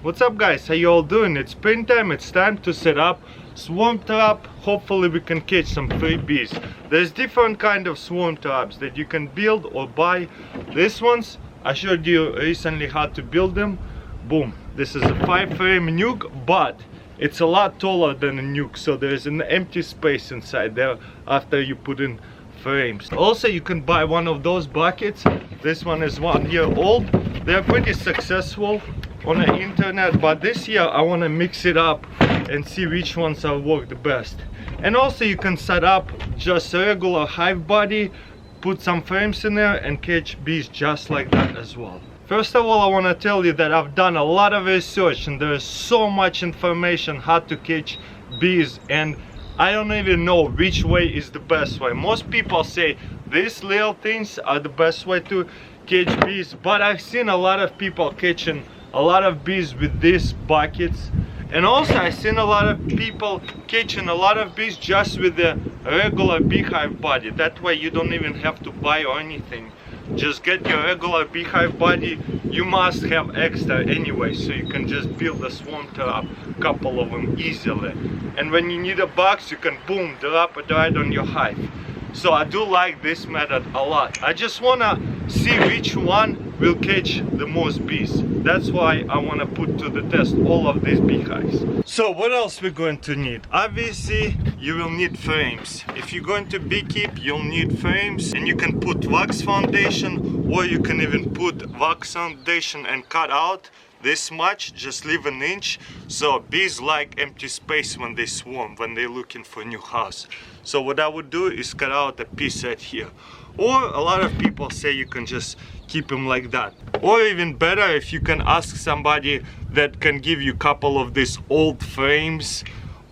What's up guys, how you all doing? It's springtime, it's time to set up swarm trap. Hopefully we can catch some free bees. There's different kind of swarm traps that you can build or buy. These ones, I showed you recently how to build them. Boom, this is a 5-frame nuke, but it's a lot taller than a nuke, so there's an empty space inside there after you put in frames. Also, you can buy one of those buckets. This one is 1 year old. They're pretty successful on the internet, but this year I want to mix it up and see which ones will work the best. And also you can set up just a regular hive body, put some frames in there and catch bees just like that as well. First of all, I want to tell you that I've done a lot of research and there's so much information how to catch bees, and I don't even know which way is the best way. Most people say these little things are the best way to catch bees, but I've seen a lot of people catching a lot of bees with these buckets, and also I've seen a lot of people catching a lot of bees just with the regular beehive body. That way you don't even have to buy or anything. Just get your regular beehive body. You must have extra anyway, so you can just build a swarm trap, a couple of them easily. And when you need a box, you can boom, drop it right on your hive. So I do like this method a lot. I just wanna see which one will catch the most bees. That's why I wanna put to the test all of these beehives. So what else we're going to need? Obviously, you will need frames. If you're going to beekeep, you'll need frames, and you can put wax foundation, or you can even put wax foundation and cut out this much, just leave an inch. So bees like empty space when they swarm, when they're looking for a new house. So what I would do is cut out a piece right here. Or a lot of people say you can just keep them like that. Or even better, if you can ask somebody that can give you a couple of these old frames,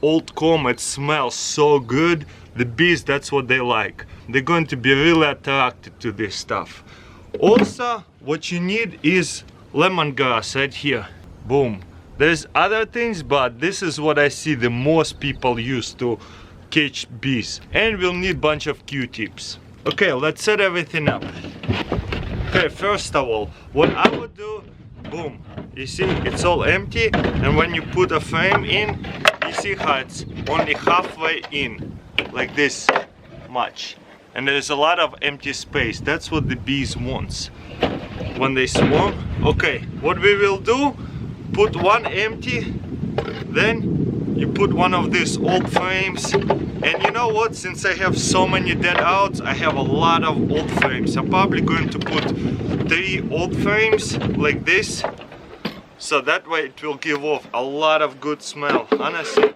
old comb. It smells so good. The bees, that's what they like. They're going to be really attracted to this stuff. Also, what you need is lemongrass right here. Boom. There's other things, but this is what I see the most people use to catch bees. And we'll need a bunch of Q-tips. Okay, let's set everything up. Okay, first of all, what I would do, boom, you see it's all empty, and when you put a frame in, you see how it's only halfway in, like this much. And there's a lot of empty space. That's what the bees want when they swarm. Okay, what we will do, put one empty, then you put one of these old frames. And you know what, since I have so many dead outs, I have a lot of old frames. I'm probably going to put 3 old frames like this, so that way it will give off a lot of good smell. Honestly,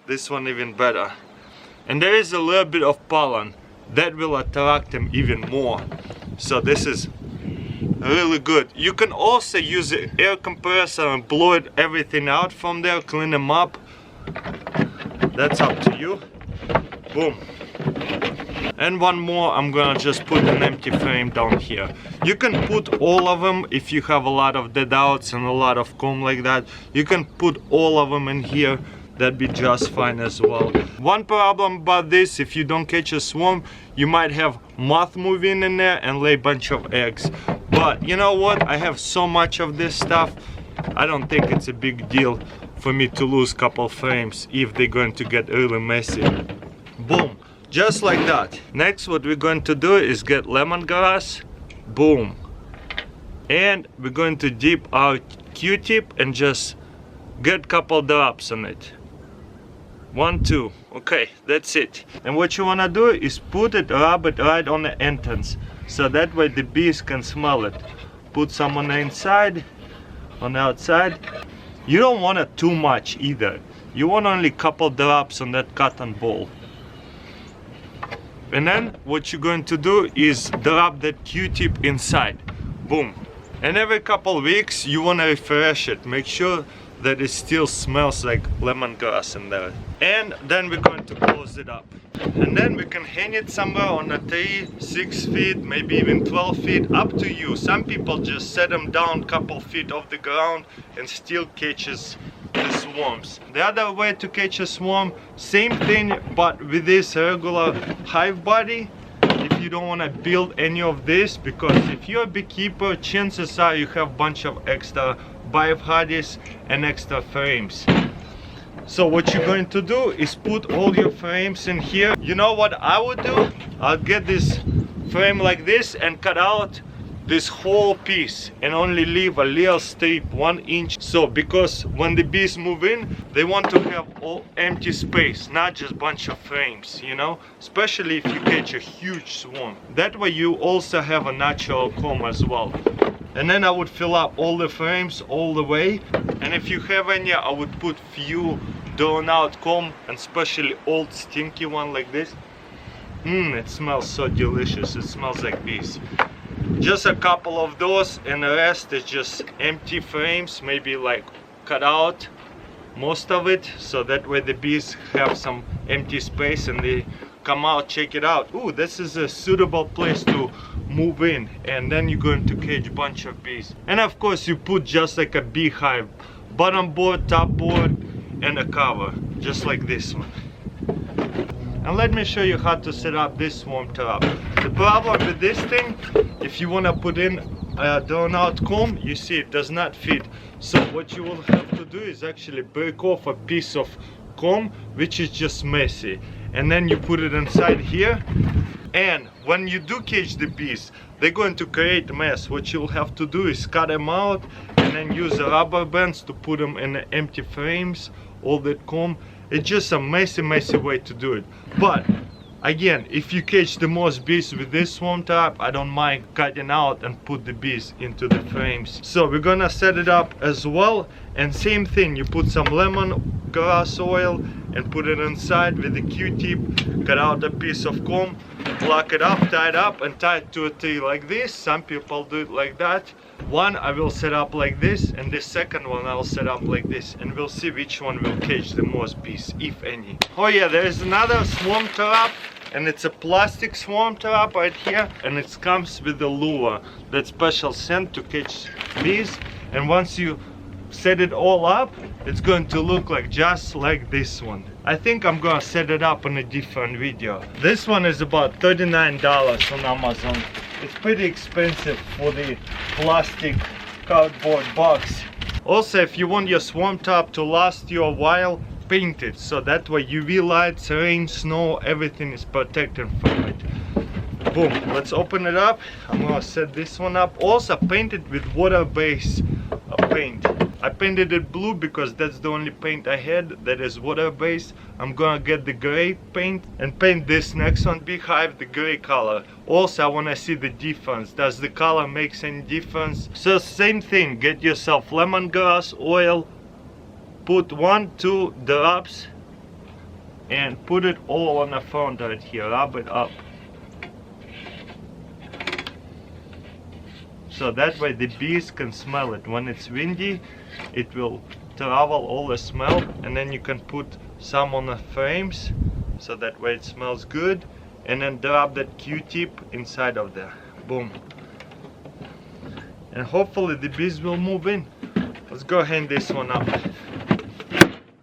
this one even better. And there is a little bit of pollen that will attract them even more. So this is really good. You can also use an air compressor and blow it everything out from there, clean them up. That's up to you. Boom. And one more, I'm gonna just put an empty frame down here. You can put all of them if you have a lot of dead outs and a lot of comb like that. You can put all of them in here. That'd be just fine as well. One problem about this, if you don't catch a swarm, you might have moth moving in there and lay a bunch of eggs. But you know what? I have so much of this stuff, I don't think it's a big deal for me to lose a couple frames if they're going to get really messy. Boom, just like that. Next, what we're going to do is get lemongrass. Boom. And we're going to dip our Q-tip and just get a couple drops on it. 1, 2. Okay, that's it. And what you want to do is put it, rub it right on the entrance, so that way the bees can smell it. Put some on the inside, on the outside. You don't want it too much either. You want only a couple drops on that cotton ball. And then what you're going to do is drop that Q-tip inside. Boom. And every couple weeks you want to refresh it. Make sure that it still smells like lemongrass in there. And then we're going to close it up. And then we can hang it somewhere on a tree, 6 feet, maybe even 12 feet, up to you. Some people just set them down a couple feet off the ground and still catches the swarms. The other way to catch a swarm, same thing, but with this regular hive body. If you don't want to build any of this, because if you're a beekeeper, chances are you have a bunch of extra buy hardies and extra frames. So what you're going to do is put all your frames in here. You know what I would do? I'll get this frame like this and cut out this whole piece and only leave a little strip 1 inch. So because when the bees move in, they want to have all empty space, not just bunch of frames, you know, especially if you catch a huge swarm. That way you also have a natural comb as well. And then I would fill up all the frames all the way, and if you have any, I would put few drawn out comb, and especially old stinky one like this. It smells so delicious. It smells like bees. Just a couple of those, and the rest is just empty frames, maybe like cut out most of it, so that way the bees have some empty space and they come out, check it out. Ooh, this is a suitable place to move in, and then you're going to catch a bunch of bees. And of course you put just like a beehive, bottom board, top board, and a cover, just like this one. And let me show you how to set up this swarm trap. The problem with this thing, if you want to put in a drawn out comb, you see it does not fit. So what you will have to do is actually break off a piece of comb, which is just messy, and then you put it inside here. And when you do catch the bees, they're going to create a mess. What you'll have to do is cut them out and then use the rubber bands to put them in the empty frames, all that comb. It's just a messy way to do it. But again, if you catch the most bees with this swarm trap, I don't mind cutting out and put the bees into the frames. So we're gonna set it up as well, and same thing, you put some lemongrass oil and put it inside with a Q-tip, cut out a piece of comb, lock it up, tie it up, and tie it to a tree like this. Some people do it like that. One I will set up like this, and the second one I'll set up like this, and we'll see which one will catch the most bees, if any. Oh yeah, there is another swarm trap, and it's a plastic swarm trap right here, and it comes with the lure, that special scent to catch bees. And once you set it all up, it's going to look like just like this one. I think I'm gonna set it up in a different video. This one is about $39 on Amazon. It's pretty expensive for the plastic cardboard box. Also, if you want your swarm trap to last you a while, paint it, so that way UV lights, rain, snow, everything is protected from it. Boom, let's open it up. I'm gonna set this one up. Also paint it with water-based paint. I painted it blue because that's the only paint I had that is water-based. I'm gonna get the gray paint and paint this next one, beehive, the gray color. Also I wanna see the difference. Does the color make any difference? So same thing, get yourself lemongrass oil, put 1-2 drops and put it all on the front right here, rub it up. So that way the bees can smell it. When it's windy, it will travel all the smell, and then you can put some on the frames, so that way it smells good, and then drop that Q-tip inside of there. Boom. And hopefully the bees will move in. Let's go hang this one up.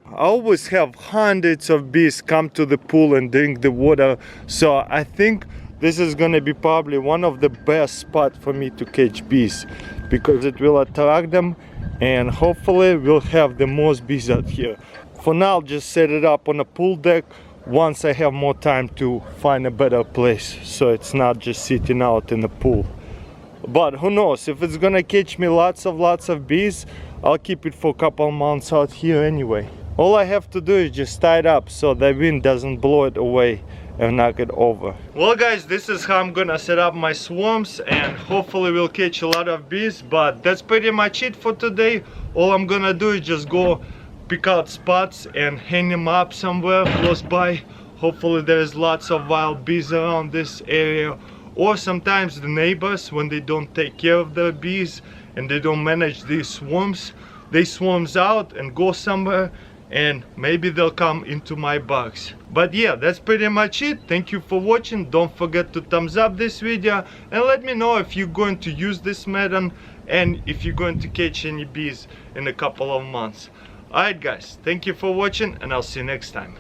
I always have hundreds of bees come to the pool and drink the water, so I think this is gonna be probably one of the best spots for me to catch bees, because it will attract them and hopefully we'll have the most bees out here. For now, just set it up on a pool deck once I have more time to find a better place, so it's not just sitting out in the pool. But who knows, if it's gonna catch me lots of bees, I'll keep it for a couple months out here anyway. All I have to do is just tie it up so the wind doesn't blow it away and knock it over. Well guys, this is how I'm gonna set up my swarms, and hopefully we'll catch a lot of bees. But that's pretty much it for today. All I'm gonna do is just go pick out spots and hang them up somewhere close by. Hopefully there's lots of wild bees around this area, or sometimes the neighbors, when they don't take care of their bees and they don't manage these swarms, they swarms out and go somewhere, and maybe they'll come into my box. But yeah, that's pretty much it. Thank you for watching. Don't forget to thumbs up this video and let me know if you're going to use this method and if you're going to catch any bees in a couple of months. Alright guys, thank you for watching, and I'll see you next time.